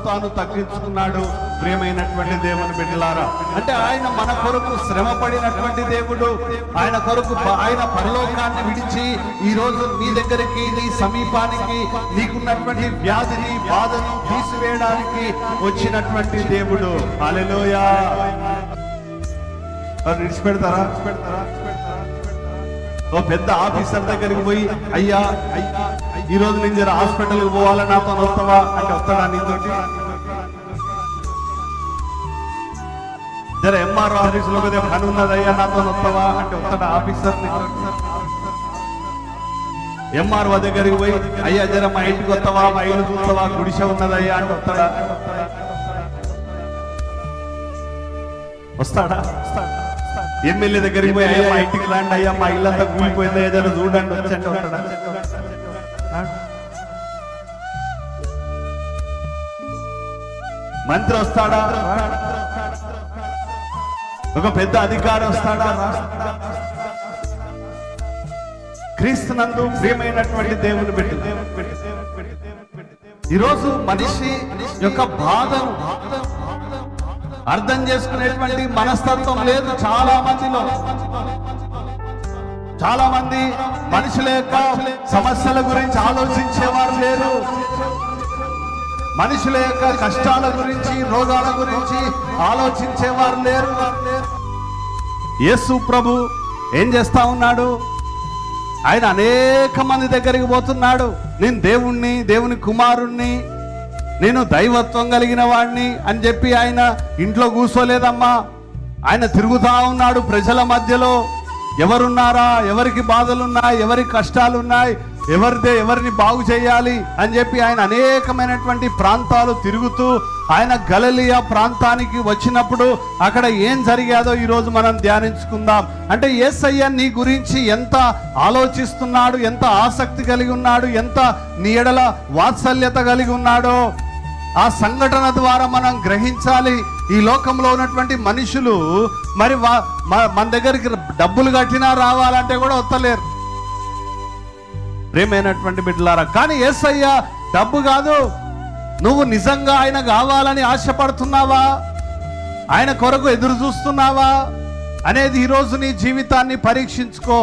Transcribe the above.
తాను తగ్గించుకున్నాడు. ప్రియమైనటువంటి దేవుని బిడ్డలారా, అంటే ఆయన మన కొరకు శ్రమ పడినటువంటి దేవుడు. ఆయన కొరకు ఆయన పరలోకాన్ని విడిచి ఈ రోజు నీ దగ్గరికి, నీ సమీపానికి, నీకున్నటువంటి వ్యాధిని బాధను తీసివేయడానికి వచ్చినటువంటి దేవుడు. హల్లెలూయా. విడిచిపెడతారా? ఓ పెద్ద ఆఫీసర్ దగ్గరికి పోయి, అయ్యా ఈ రోజు నేను జర హాస్పిటల్కి పోవాలా, నాతో వస్తావా అంటే వస్తాడా నీతోటి? జర ఎంఆర్ఓ ఆఫీసులో పని ఉన్నది, అయ్యా నాతో వస్తావా అంటే వస్తాడా ఆఫీసర్? ఎంఆర్ఓ దగ్గరికి పోయి, అయ్యా జర మా ఇంటికి వస్తావా, మా ఇల్లు చూస్తావా, గుడిసె ఉన్నది అయ్యా అంటే వస్తాడా? వస్తాడా? ఎమ్మెల్యే దగ్గరికి పోయి, అయ్యా మా ఇంటికి రండి, అయ్యా మా ఇల్లంతా కూలిపోయింది, ఏదైనా చూడండి వచ్చండి వస్తాడా? మంత్రి వస్తాడా? ఒక పెద్ద అధికారి వస్తాడా? క్రీస్తునందు ప్రియమైనటువంటి దేవుని బిడ్డ, ఈరోజు మనిషి యొక్క బాధను అర్థం చేసుకునేటువంటి మనస్తత్వం లేదు చాలా మందిలో. చాలా మంది మనుషుల యొక్క సమస్యల గురించి ఆలోచించేవారు లేరు. మనుషుల యొక్క కష్టాల గురించి, రోగాల గురించి ఆలోచించేవారు లేరు. యేసు ప్రభు ఏం చేస్తా ఉన్నాడు? ఆయన అనేక మంది దగ్గరికి పోతున్నాడు. నేను దేవుణ్ణి, దేవుని కుమారుణ్ణి, నేను దైవత్వం కలిగిన వాడిని అని చెప్పి ఆయన ఇంట్లో కూర్చోలేదమ్మా. ఆయన తిరుగుతా ఉన్నాడు ప్రజల మధ్యలో. ఎవరున్నారా, ఎవరికి బాధలున్నాయి, ఎవరికి కష్టాలున్నాయి, ఎవరిని బాగు చేయాలి అని చెప్పి ఆయన అనేకమైనటువంటి ప్రాంతాలు తిరుగుతూ ఆయన గలిలయ ప్రాంతానికి వచ్చినప్పుడు అక్కడ ఏం జరిగాదో ఈరోజు మనం ధ్యానించుకుందాం. అంటే యేసయ్య నీ గురించి ఎంత ఆలోచిస్తున్నాడు, ఎంత ఆసక్తి కలిగి ఉన్నాడు, ఎంత నీ ఎడల వాత్సల్యత కలిగి ఉన్నాడో ఆ సంఘటన ద్వారా మనం గ్రహించాలి. ఈ లోకంలో ఉన్నటువంటి మనుషులు మరి మన దగ్గరికి డబ్బులు కట్టినా రావాలంటే కూడా వస్తలేరు. ప్రియమైనటువంటి బిడ్డలారా, కానీ యేసయ్య డబ్బు కాదు, నువ్వు నిజంగా ఆయన కావాలని ఆశపడుతున్నావా, ఆయన కొరకు ఎదురు చూస్తున్నావా అనేది ఈరోజు నీ జీవితాన్ని పరీక్షించుకో.